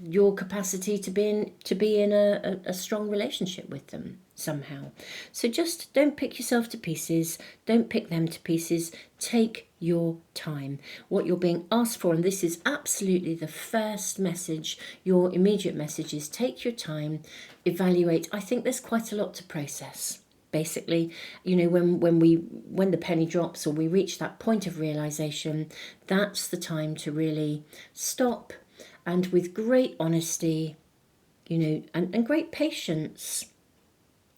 S1: your capacity to be in a strong relationship with them somehow. So just don't pick yourself to pieces. Don't pick them to pieces. Take your time. What you're being asked for, and this is absolutely the first message, your immediate message is take your time, evaluate. I think there's quite a lot to process. Basically, you know, when the penny drops or we reach that point of realization, that's the time to really stop. And with great honesty, you know, and great patience,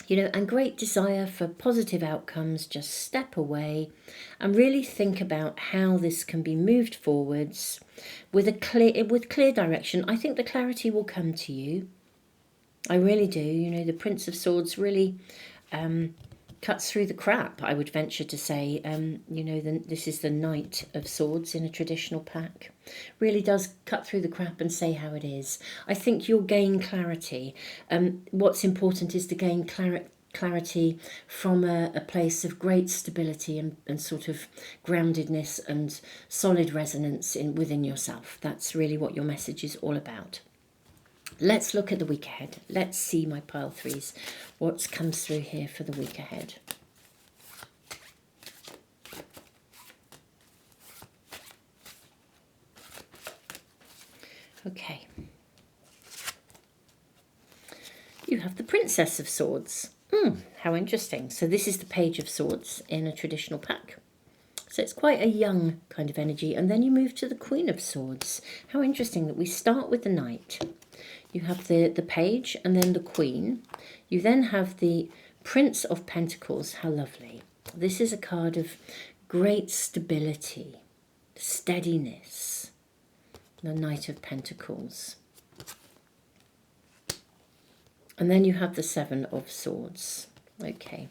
S1: you know, and great desire for positive outcomes, just step away and really think about how this can be moved forwards with clear direction. I think the clarity will come to you. I really do. You know, the Prince of Swords really cuts through the crap, I would venture to say. You know, this is the Knight of Swords in a traditional pack. Really does cut through the crap and say how it is. I think you'll gain clarity. What's important is to gain clarity from a place of great stability and sort of groundedness and solid resonance within yourself. That's really what your message is all about. Let's look at the week ahead. Let's see, my pile threes, what comes through here for the week ahead. Okay. You have the Princess of Swords. How interesting. So this is the Page of Swords in a traditional pack. So it's quite a young kind of energy. And then you move to the Queen of Swords. How interesting that we start with the Knight. You have the Page and then the Queen. You then have the Prince of Pentacles. How lovely. This is a card of great stability, steadiness. The Knight of Pentacles. And then you have the Seven of Swords. Okay.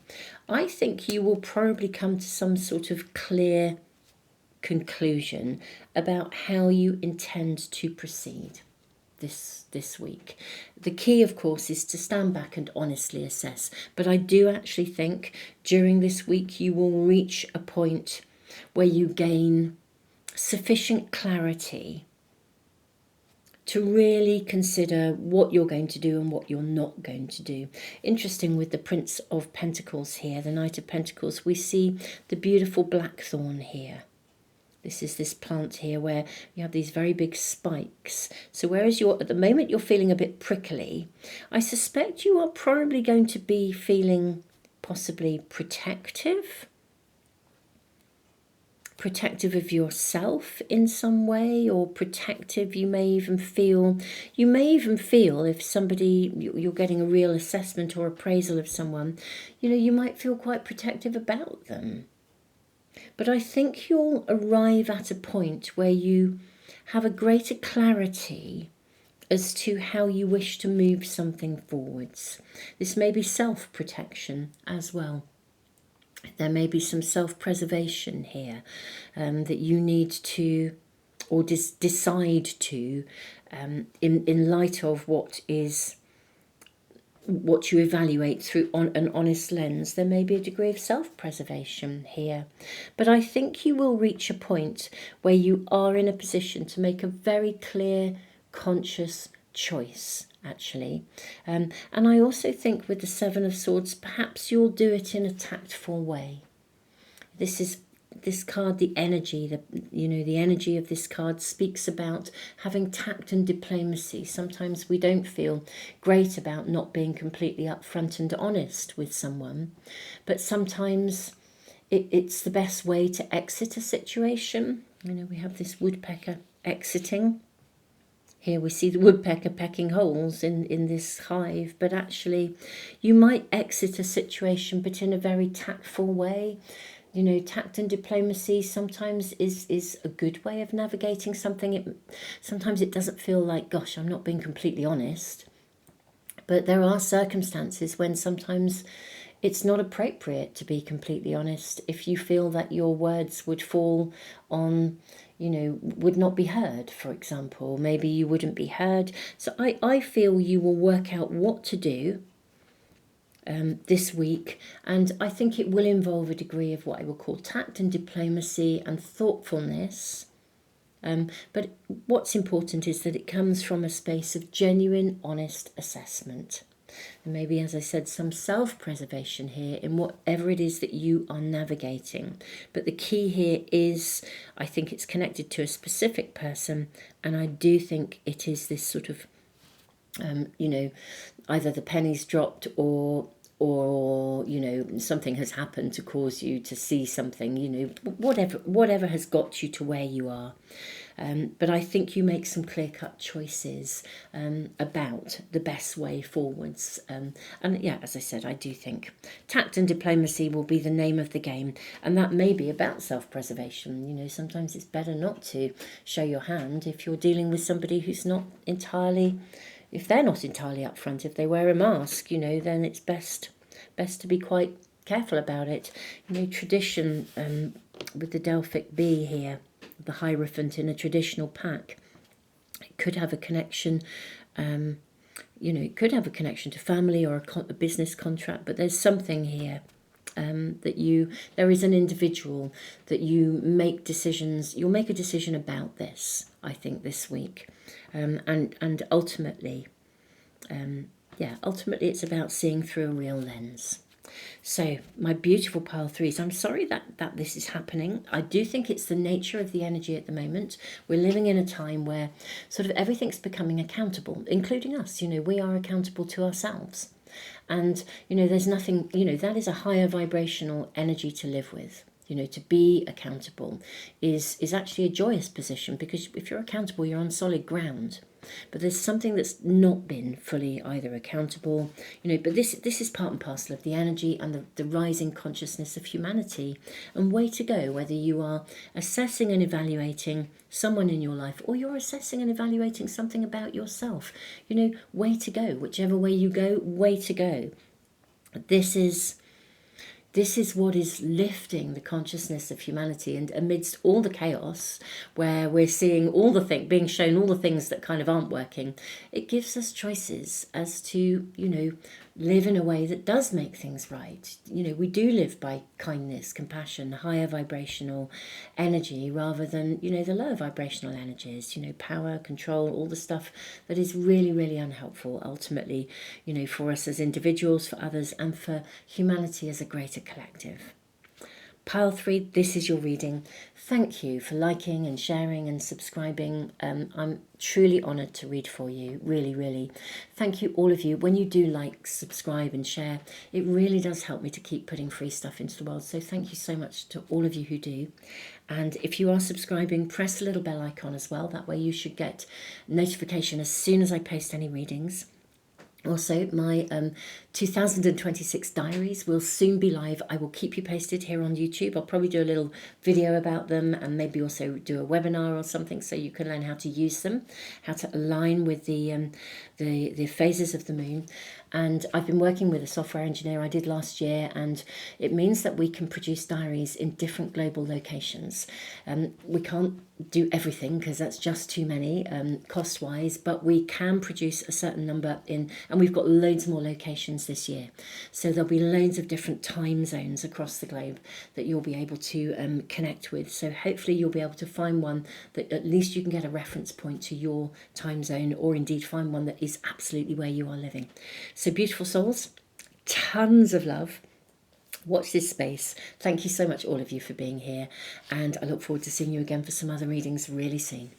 S1: I think you will probably come to some sort of clear conclusion about how you intend to proceed this week. The key, of course, is to stand back and honestly assess. But I do actually think during this week you will reach a point where you gain sufficient clarity to really consider what you're going to do and what you're not going to do. Interesting with the Prince of Pentacles here, the Knight of Pentacles, we see the beautiful blackthorn here. This is this plant here where you have these very big spikes. So whereas at the moment you're feeling a bit prickly, I suspect you are probably going to be feeling possibly protective of yourself in some way, or protective. You may even feel if somebody, you're getting a real assessment or appraisal of someone, you might feel quite protective about them. But I think you'll arrive at a point where you have a greater clarity as to how you wish to move something forwards. This may be self-protection as well. There may be some self-preservation here that you need to, or decide to, in light of what you evaluate through an honest lens. There may be a degree of self-preservation here. But I think you will reach a point where you are in a position to make a very clear, conscious choice, actually. And I also think with the Seven of Swords, perhaps you'll do it in a tactful way. This card, the energy, the energy of this card speaks about having tact and diplomacy. Sometimes we don't feel great about not being completely upfront and honest with someone, but sometimes it's the best way to exit a situation. We have this woodpecker exiting. Here we see the woodpecker pecking holes in this hive, but actually you might exit a situation, but in a very tactful way. Tact and diplomacy sometimes is a good way of navigating something. Sometimes it doesn't feel like, gosh, I'm not being completely honest. But there are circumstances when sometimes it's not appropriate to be completely honest if you feel that your words would fall on, would not be heard, for example. Maybe you wouldn't be heard. So I feel you will work out what to do this week, and I think it will involve a degree of what I will call tact and diplomacy and thoughtfulness. But what's important is that it comes from a space of genuine, honest assessment. And maybe, as I said, some self-preservation here in whatever it is that you are navigating. But the key here is, I think it's connected to a specific person, and I do think it is this sort of, either the penny's dropped or something has happened to cause you to see something, whatever has got you to where you are. But I think you make some clear-cut choices about the best way forwards. And yeah, as I said, I do think tact and diplomacy will be the name of the game. And that may be about self-preservation. Sometimes it's better not to show your hand if you're dealing with somebody who's not entirely, if they're not entirely upfront, if they wear a mask, then it's best to be quite careful about it. Tradition with the Delphic bee here, the Hierophant in a traditional pack, it could have a connection, it could have a connection to family or a business contract, but there's something here there is an individual that you make decisions, you'll make a decision about this, I think, this week. And ultimately, ultimately it's about seeing through a real lens. So my beautiful pile threes, I'm sorry that this is happening. I do think it's the nature of the energy at the moment. We're living in a time where sort of everything's becoming accountable, including us. We are accountable to ourselves. And, there's nothing, that is a higher vibrational energy to live with. You know, to be accountable is actually a joyous position, because if you're accountable, you're on solid ground. But there's something that's not been fully either accountable, you know, but this is part and parcel of the energy and the rising consciousness of humanity. And way to go, whether you are assessing and evaluating someone in your life, or you're assessing and evaluating something about yourself. You know, way to go. Whichever way you go, way to go. This is what is lifting the consciousness of humanity. And amidst all the chaos, where we're seeing all the being shown all the things that kind of aren't working, it gives us choices as to, you know, live in a way that does make things right. You know, we do live by kindness, compassion, higher vibrational energy, rather than, you know, the lower vibrational energies, you know, power, control, all the stuff that is really, really unhelpful ultimately, you know, for us as individuals, for others, and for humanity as a greater collective. Pile 3, this is your reading. Thank you for liking and sharing and subscribing. I'm truly honoured to read for you, really, really. Thank you, all of you. When you do like, subscribe and share, it really does help me to keep putting free stuff into the world. So thank you so much to all of you who do. And if you are subscribing, press the little bell icon as well. That way you should get notification as soon as I post any readings. Also, my 2026 diaries will soon be live. I will keep you posted here on YouTube. I'll probably do a little video about them, and maybe also do a webinar or something, so you can learn how to use them, how to align with the phases of the moon. And I've been working with a software engineer I did last year, and it means that we can produce diaries in different global locations. We can't do everything because that's just too many cost-wise, but we can produce a certain number in, and we've got loads more locations this year. So there'll be loads of different time zones across the globe that you'll be able to connect with. So hopefully you'll be able to find one that at least you can get a reference point to your time zone, or indeed find one that is absolutely where you are living. So beautiful souls, tons of love. Watch this space. Thank you so much, all of you, for being here. And I look forward to seeing you again for some other readings really soon.